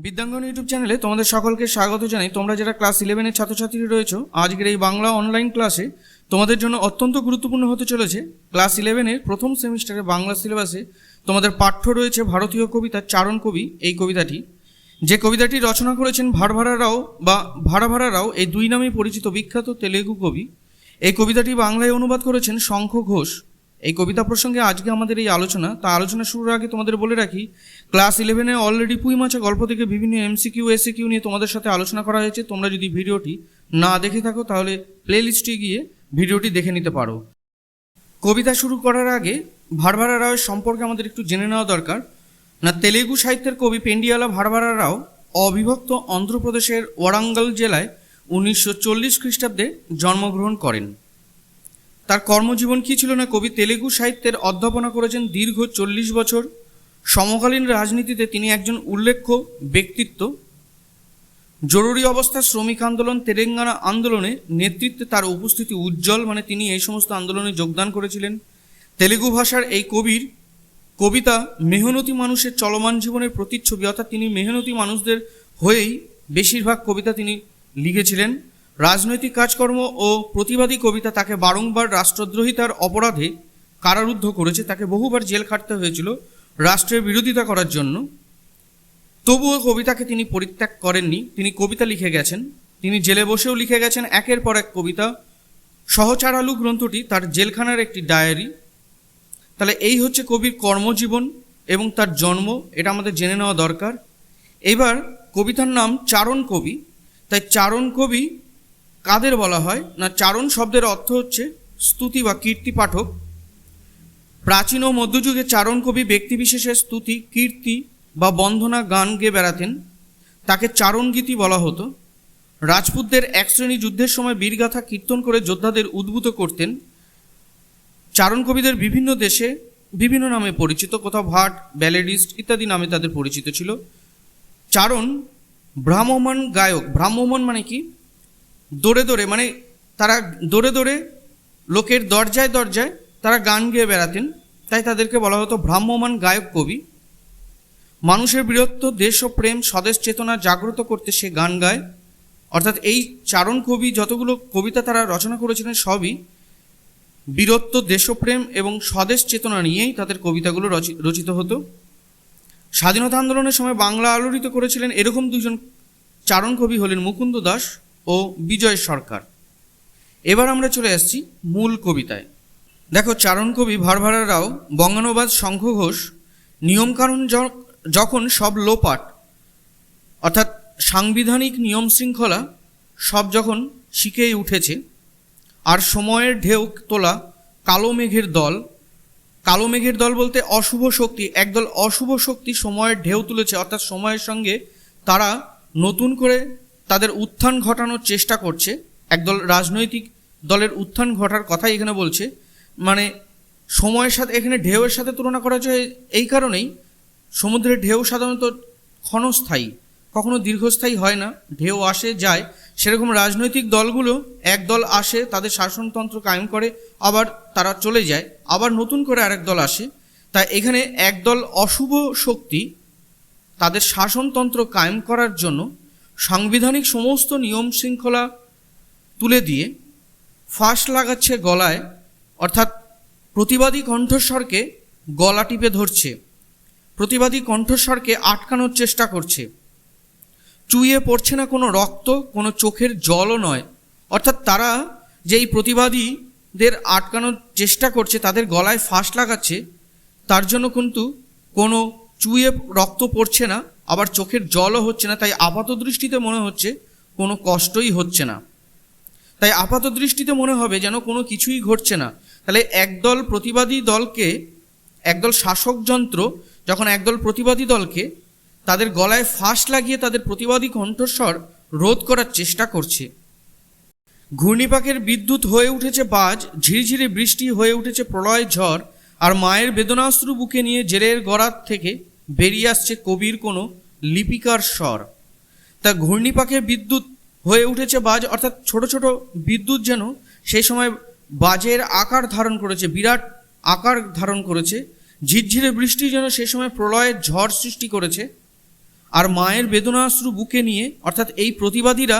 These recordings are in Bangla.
বিদ্যাঙ্গন ইউটিউব চ্যানেলে তোমাদের সকলকে স্বাগত জানাই। তোমরা যারা ক্লাস 11-এর ছাত্রছাত্রী রয়েছো, আজকের এই বাংলা অনলাইন ক্লাসে তোমাদের জন্য অত্যন্ত গুরুত্বপূর্ণ হতে চলেছে। ক্লাস 11-এর প্রথম সেমিস্টারে বাংলা সিলেবাসে তোমাদের পাঠ্য রয়েছে ভারতীয় কবিতা চারণ কবি। এই কবিতাটি, যে কবিতাটি রচনা করেছেন ভারভারা রাও বা ভারাভারা রাও, এই দুই নামে পরিচিত বিখ্যাত তেলেগু কবি। এই কবিতাটি বাংলায় অনুবাদ করেছেন শঙ্খ ঘোষ। এই কবিতা প্রসঙ্গে আজকে আমাদের এই আলোচনা। আলোচনা শুরুর আগে তোমাদের বলে রাখি, ক্লাস 11-এ অলরেডি পুঁই মাছা গল্প থেকে বিভিন্ন এমসিকিউ এসিকিউ নিয়ে তোমাদের সাথে আলোচনা করা হয়েছে। তোমরা যদি ভিডিওটি না দেখে থাকো তাহলে প্লেলিস্টে গিয়ে ভিডিওটি দেখে নিতে পারো। কবিতা শুরু করার আগে ভারভারা রাওয়ের সম্পর্কে আমাদের একটু জেনে নেওয়া দরকার। তেলেগু সাহিত্যের কবি পেন্ডিয়ালা ভারভারা রাও অবিভক্ত অন্ধ্রপ্রদেশের ওয়ারাঙ্গল জেলায় 1940 খ্রিস্টাব্দে জন্মগ্রহণ করেন। তার কর্মজীবন কী ছিল না, কবি তেলেগু সাহিত্যের অধ্যাপনা করেছেন দীর্ঘ 40 বছর। সমকালীন রাজনীতিতে তিনি একজন উল্লেখ্য ব্যক্তিত্ব। জরুরি অবস্থা, শ্রমিক আন্দোলন, তেলেঙ্গানা আন্দোলনে নেতৃত্বে তার উপস্থিতি উজ্জ্বল, তিনি এই সমস্ত আন্দোলনে যোগদান করেছিলেন। তেলেগু ভাষার এই কবির কবিতা মেহনতি মানুষের চলমান জীবনের প্রতিচ্ছবি, অর্থাৎ তিনি মেহনতি মানুষদের হয়েই বেশিরভাগ কবিতা তিনি লিখেছিলেন। রাজনৈতিক কাজকর্ম ও প্রতিবাদী কবিতা তাকে বারংবার রাষ্ট্রদ্রোহিতার অপরাধে কারারুদ্ধ করেছে। তাকে বহুবার জেল খাটতে হয়েছিল রাষ্ট্রের বিরোধিতা করার জন্য। তবুও কবিতাকে তিনি পরিত্যাগ করেননি, তিনি কবিতা লিখে গেছেন। তিনি জেলে বসেও লিখে গেছেন একের পর এক কবিতা। সহচারালু গ্রন্থটি তার জেলখানার একটি ডায়েরি। তাহলে এই হচ্ছে কবির কর্মজীবন এবং তার জন্ম, এটা আমাদের জেনে নেওয়া দরকার। এবার কবিতার নাম চারণ কবি। তাই চারণ কবি কাদের বলা হয় না, চারণ শব্দের অর্থ হচ্ছে স্তুতি বা কীর্তি পাঠক। প্রাচীন ও মধ্যযুগে চারণ কবি ব্যক্তিবিশেষের স্তুতি, কীর্তি বা বন্দনা গান গেয়ে বেড়াতেন। তাকে চারণ গীতি বলা হতো। রাজপুতদের এক শ্রেণী যুদ্ধের সময় বীরগাথা কীর্তন করে যোদ্ধাদের উদ্বুদ্ধ করতেন। চারণ কবিদের বিভিন্ন দেশে বিভিন্ন নামে পরিচিত, কোথাও ভাট, ব্যালেডিস্ট ইত্যাদি নামে তাদের পরিচিত ছিল। চারণ ভ্রাম্যমান গায়ক। ভ্রাম্যমান মানে কি? দৌড়ে দৌড়ে, তারা দৌড়ে দৌড়ে লোকের দরজায় দরজায় তারা গান গেয়ে বেড়াতেন, তাই তাদেরকে বলা হতো ভ্রাম্যমান গায়ক কবি। মানুষের বীরত্ব, দেশ ও প্রেম, স্বদেশ চেতনা জাগ্রত করতে সে গান গায়। অর্থাৎ এই চারণ কবি যতগুলো কবিতা তারা রচনা করেছিলেন সবই বীরত্ব, দেশপ্রেম এবং স্বদেশ চেতনা নিয়েই তাদের কবিতাগুলো রচিত হতো। স্বাধীনতা আন্দোলনের সময় বাংলা আলোড়িত করেছিলেন এরকম দুজন চারণ কবি হলেন মুকুন্দ দাস ও বিজয় সরকার। এবার আমরা চলে আসছি মূল কবিতায়। দেখো, চারণ কবি ভারভারা রাও বঙ্গানুবাদ শঙ্খ ঘোষ। নিয়মকানুন যখন সব লোপাট, অর্থাৎ সাংবিধানিক নিয়ম শৃঙ্খলা সব যখন শিখেই উঠেছে, আর সময়ের ঢেউ তোলা কালো মেঘের দল। কালো মেঘের দল বলতে অশুভ শক্তি, একদল অশুভ শক্তি সময়ের ঢেউ তুলেছে, অর্থাৎ সময়ের সঙ্গে তারা নতুন করে তাদের উত্থান ঘটানোর চেষ্টা করছে। একদল রাজনৈতিক দলের উত্থান ঘটার কথাই এখানে বলছে। সময়ের সাথে এখানে ঢেউয়ের সাথে তুলনা করা যায় এই কারণেই, সমুদ্রের ঢেউ সাধারণত ক্ষণস্থায়ী, কখনো দীর্ঘস্থায়ী হয় না, ঢেউ আসে যায়। সেরকম রাজনৈতিক দলগুলো একদল আসে, তাদের শাসনতন্ত্র কায়েম করে, আবার তারা চলে যায়, আবার নতুন করে আরেক দল আসে। তাই এখানে একদল অশুভ শক্তি তাদের শাসনতন্ত্র কায়েম করার জন্য সাংবিধানিক সমস্ত নিয়ম শৃঙ্খলা তুলে দিয়ে ফাঁস লাগাচ্ছে গলায়, অর্থাৎ প্রতিবাদী কণ্ঠস্বরকে গলা টিপে ধরছে, প্রতিবাদী কণ্ঠস্বরকে আটকানোর চেষ্টা করছে। চুইয়ে পড়ছে না কোনো রক্ত, কোনো চোখের জলও নয়। অর্থাৎ তারা যে এই প্রতিবাদীদের আটকানোর চেষ্টা করছে, তাদের গলায় ফাঁস লাগাচ্ছে, তার জন্য কিন্তু কোনো চুইয়ে রক্ত পড়ছে না, আবার চোখের জলও হচ্ছে না। তাই আপাত দৃষ্টিতে মনে হচ্ছে কোনো কষ্টই হচ্ছে না, তাই আপাত দৃষ্টিতে মনে হবে যেন কোনো কিছুই ঘটছে না। তাহলে একদল প্রতিবাদী দলকে, একদল শাসক যন্ত্র যখন একদল প্রতিবাদী দলকে তাদের গলায় ফাঁস লাগিয়ে তাদের প্রতিবাদী কণ্ঠস্বর রোধ করার চেষ্টা করছে। ঘূর্ণিপাকের বিদ্যুৎ হয়ে উঠেছে বাজ, ঝিরিঝিরি বৃষ্টি হয়ে উঠেছে প্রলয় ঝড়, আর মায়ের বেদনাশ্রু বুকে নিয়ে জেলের গড়ার থেকে বেরিয়ে আসছে কবির কোনো লিপিকার স্বর। তা ঘূর্ণিপাকের বিদ্যুৎ হয়ে উঠেছে বাজ, অর্থাৎ ছোট ছোট বিদ্যুৎ যেন সেই সময় বাজের আকার ধারণ করেছে, বিরাট আকার ধারণ করেছে। ঝিরঝিরে বৃষ্টি যেন সে সময় প্রলয়ের ঝড় সৃষ্টি করেছে। আর মায়ের বেদনাশ্রু বুকে নিয়ে, অর্থাৎ এই প্রতিবাদীরা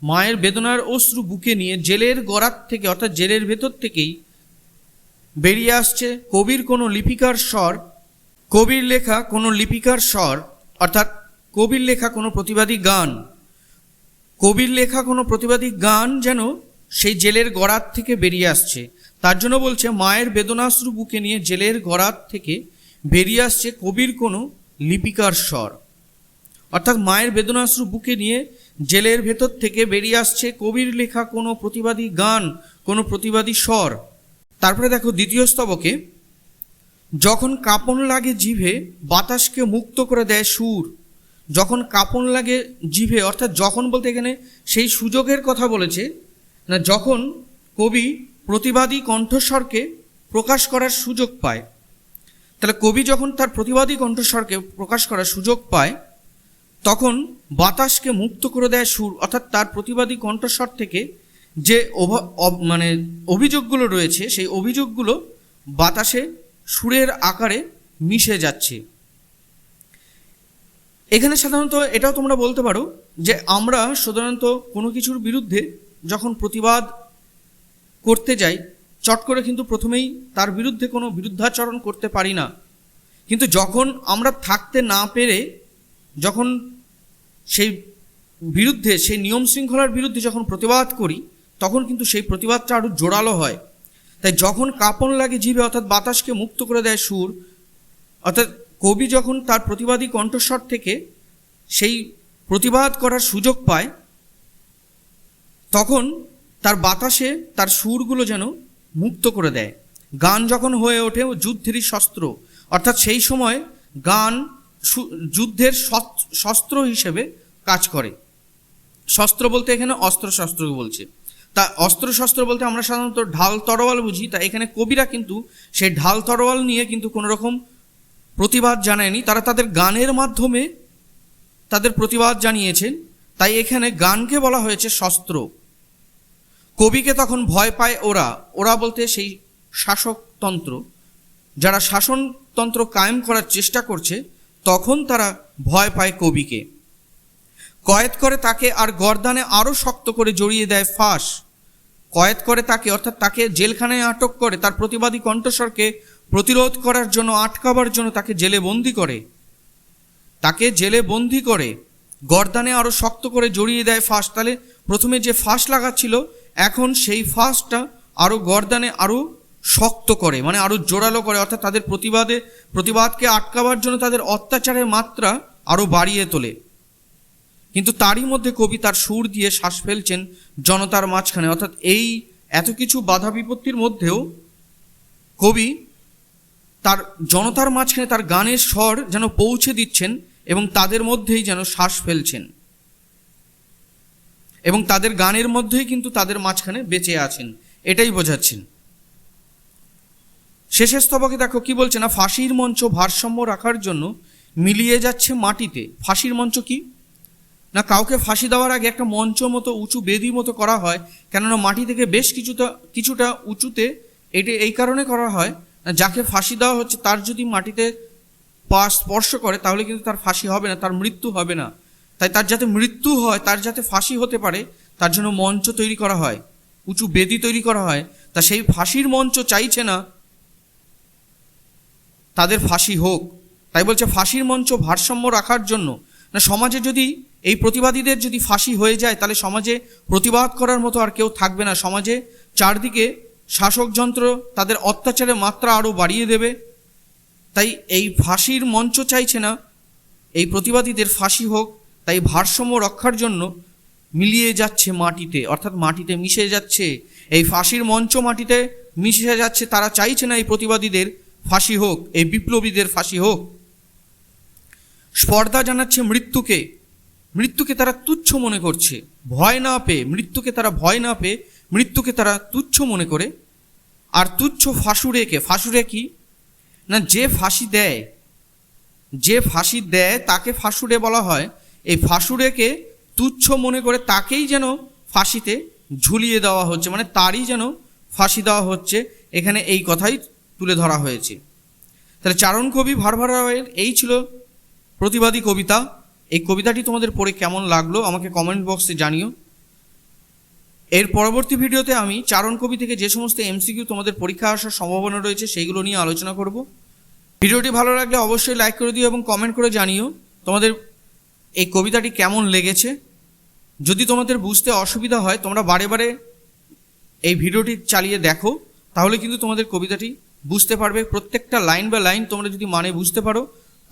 মায়ের বেদনার অশ্রু বুকে নিয়ে জেলের গড়াত থেকে, অর্থাৎ জেলের ভেতর থেকেই বেরিয়ে আসছে কবির কোনো লিপিকার স্বর, কবির লেখা কোনো লিপিকার স্বর, অর্থাৎ কবির লেখা কোনো প্রতিবাদী গান, কবির লেখা কোনো প্রতিবাদী গান যেন সেই জেলের গড়াত থেকে বেরিয়ে আসছে। তার জন্য বলছে মায়ের বেদনাশ্রু বুকে নিয়ে জেলের গড়াত থেকে বেরিয়ে আসছে কবির কোনো লিপিকার স্বর, অর্থাৎ মায়ের বেদনাশ্রু বুকে নিয়ে জেলের ভেতর থেকে বেরিয়ে আসছে কবির লেখা কোনো প্রতিবাদী গান, কোনো প্রতিবাদী স্বর। তারপরে দেখো দ্বিতীয় স্তবকে, যখন কাঁপন লাগে জিভে বাতাসকে মুক্ত করে দেয় সুর। যখন কাঁপন লাগে জিভে, অর্থাৎ যখন বলতে এখানে সেই সুযোগের কথা বলেছে না, যখন কবি প্রতিবাদী কণ্ঠস্বরকে প্রকাশ করার সুযোগ পায়, তাহলে কবি যখন তার প্রতিবাদী কণ্ঠস্বরকে প্রকাশ করার সুযোগ পায় তখন বাতাসকে মুক্ত করে দেয় সুর, অর্থাৎ তার প্রতিবাদী কণ্ঠস্বর থেকে যে অভিযোগগুলো রয়েছে সেই অভিযোগগুলো বাতাসে সুরের আকারে মিশে যাচ্ছে। এখানে সাধারণত এটাও তোমরা বলতে পারো যে আমরা সাধারণত কোনো কিছুর বিরুদ্ধে যখন প্রতিবাদ করতে যাই চট করে কিন্তু প্রথমেই তার বিরুদ্ধে কোনো বিরুদ্ধাচরণ করতে পারি না, কিন্তু যখন আমরা থাকতে না পেরে যখন সেই বিরুদ্ধে, সেই নিয়ম শৃঙ্খলার বিরুদ্ধে যখন প্রতিবাদ করি তখন কিন্তু সেই প্রতিবাদটা আরও জোরালো হয়। তাই যখন কাঁপন লাগে জিভে, অর্থাৎ বাতাসকে মুক্ত করে দেয় সুর, অর্থাৎ কবি যখন তার প্রতিবাদী কণ্ঠস্বর থেকে সেই প্রতিবাদ করার সুযোগ পায় তখন তার বাতাসে তার সুরগুলো যেন মুক্ত করে দেয়। গান যখন হয়ে ওঠে যুদ্ধেরই শস্ত্র, অর্থাৎ সেই সময় গান যুদ্ধের শস্ত্র হিসেবে কাজ করে। শস্ত্র বলতে এখানে অস্ত্র শস্ত্রকে বলছে। তা অস্ত্র শস্ত্র বলতে আমরা সাধারণত ঢাল তরোয়াল বুঝি, তা এখানে কবিরা কিন্তু সেই ঢাল তরোয়াল নিয়ে কিন্তু কোনো রকম প্রতিবাদ জানায়নি, তারা তাদের গানের মাধ্যমে তাদের প্রতিবাদ জানিয়েছেন। তাই এখানে গানকে বলা হয়েছে শস্ত্র। কবিকে তখন ভয় পায় ওরা বলতে সেই শাসকতন্ত্র, যারা শাসনতন্ত্র কায়েম করার চেষ্টা করছে তখন তারা ভয় পায় কবিকে। কয়েদ করে তাকে আর গর্দানে আরও শক্ত করে জড়িয়ে দেয় ফাঁস। কয়েদ করে তাকে, অর্থাৎ তাকে জেলখানায় আটক করে, তার প্রতিবাদী কণ্ঠস্বরকে প্রতিরোধ করার জন্য, আটকাবার জন্য তাকে জেলে বন্দি করে গর্দানে আরও শক্ত করে জড়িয়ে দেয় ফাঁস। তাহলে প্রথমে যে ফাঁস লাগাচ্ছিল এখন সেই ফাঁসটা আরও গর্দানে আরও শক্ত করে, মানে আরও জোরালো করে, অর্থাৎ তাদের প্রতিবাদকে আটকাবার জন্য তাদের অত্যাচারের মাত্রা আরও বাড়িয়ে তোলে। কিন্তু তারই মধ্যে কবি তার সুর দিয়ে শ্বাস ফেলছেন জনতার মাঝখানে, অর্থাৎ এই এত কিছু বাধা বিপত্তির মধ্যেও কবি তার জনতার মাঝখানে তার গানের স্বর যেন পৌঁছে দিচ্ছেন এবং তাদের মধ্যেই যেন শ্বাস ফেলছেন এবং তাদের গানের মধ্যেই কিন্তু তাদের মাঝখানে বেঁচে আছেন, এটাই বোঝাচ্ছেন। শেষের স্তবকে দেখো কি বলছে না, ফাঁসির মঞ্চ ভারসাম্য রাখার জন্য মিলিয়ে যাচ্ছে মাটিতে। ফাঁসির মঞ্চ কি না, কাউকে ফাঁসি দেওয়ার আগে একটা মঞ্চ মতো উঁচু বেদি মতো করা হয়, কেননা মাটি থেকে বেশ কিছুটা উঁচুতে। এটা এই কারণে করা হয়, যাকে ফাঁসি দেওয়া হচ্ছে তার যদি মাটিতে পা স্পর্শ করে তাহলে কিন্তু তার ফাঁসি হবে না, তার মৃত্যু হবে না। তাই তার যাতে মৃত্যু হয়, তার যাতে ফাঁসি হতে পারে, তার জন্য মঞ্চ তৈরি করা হয়, উঁচু বেদি তৈরি করা হয়। তা সেই ফাঁসির মঞ্চ চাইছে না তাদের ফাঁসি হোক, তাই বলছে ফাঁসির মঞ্চ ভারসাম্য রাখার জন্য। না, সমাজে যদি এই প্রতিবাদীদের যদি ফাঁসি হয়ে যায় তাহলে সমাজে প্রতিবাদ করার মতো আর কেউ থাকবে না। সমাজে চারদিকে শাসকযন্ত্র তাদের অত্যাচারের মাত্রা আরও বাড়িয়ে দেবে। তাই এই ফাঁসির মঞ্চ চাইছে না এই প্রতিবাদীদের ফাঁসি হোক, তাই ভারসাম্য রক্ষার জন্য মিলিয়ে যাচ্ছে মাটিতে, অর্থাৎ মাটিতে মিশে যাচ্ছে। এই ফাঁসির মঞ্চ মাটিতে মিশে যাচ্ছে, তারা চাইছে না এই প্রতিবাদীদের ফাঁসি হোক, এই বিপ্লবীদের ফাঁসি হোক। স্পর্ধা জানাচ্ছে মৃত্যুকে তারা তুচ্ছ মনে করছে, ভয় না পেয়ে মৃত্যুকে তারা তুচ্ছ মনে করে। আর তুচ্ছ ফাঁসুরে কি না, যে ফাঁসি দেয় তাকে ফাঁসুরে বলা হয়। এই ফাঁসুরেকে তুচ্ছ মনে করে তাকেই যেন ফাঁসিতে ঝুলিয়ে দেওয়া হচ্ছে, মানে তারই যেন ফাঁসি দেওয়া হচ্ছে। এখানে এই কথাই তুলে ধরা হয়েছে। তাহলে চারণ কবি ভারভার রায়ের এই ছিল প্রতিবাদী কবিতা। এই কবিতাটি তোমাদের পড়ে কেমন লাগলো আমাকে কমেন্ট বক্সে জানিও। এর পরবর্তী ভিডিওতে আমি চারণ কবি থেকে যে সমস্ত এমসিকিউ তোমাদের পরীক্ষা আসার সম্ভাবনা রয়েছে সেইগুলো নিয়ে আলোচনা করব। ভিডিওটি ভালো লাগলে অবশ্যই লাইক করে দিও এবং কমেন্ট করে জানিও তোমাদের এই কবিতাটি কেমন লেগেছে। যদি তোমাদের বুঝতে অসুবিধা হয় তোমরা বারে বারে এই ভিডিওটি চালিয়ে দেখো, তাহলে কিন্তু তোমাদের কবিতাটি বুঝতে পারবে। প্রত্যেকটা লাইন বা লাইন তোমরা যদি মানে বুঝতে পারো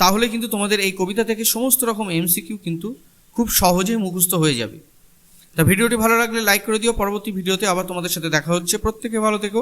তাহলে কিন্তু তোমাদের এই কবিতা থেকে সমস্ত রকম এমসিকিউ কিন্তু খুব সহজে মুখস্থ হয়ে যাবে। তা ভিডিওটি ভালো লাগলে লাইক করে দিও। পরবর্তী ভিডিওতে আবার তোমাদের সাথে দেখা হচ্ছে। প্রত্যেকে ভালো থেকো।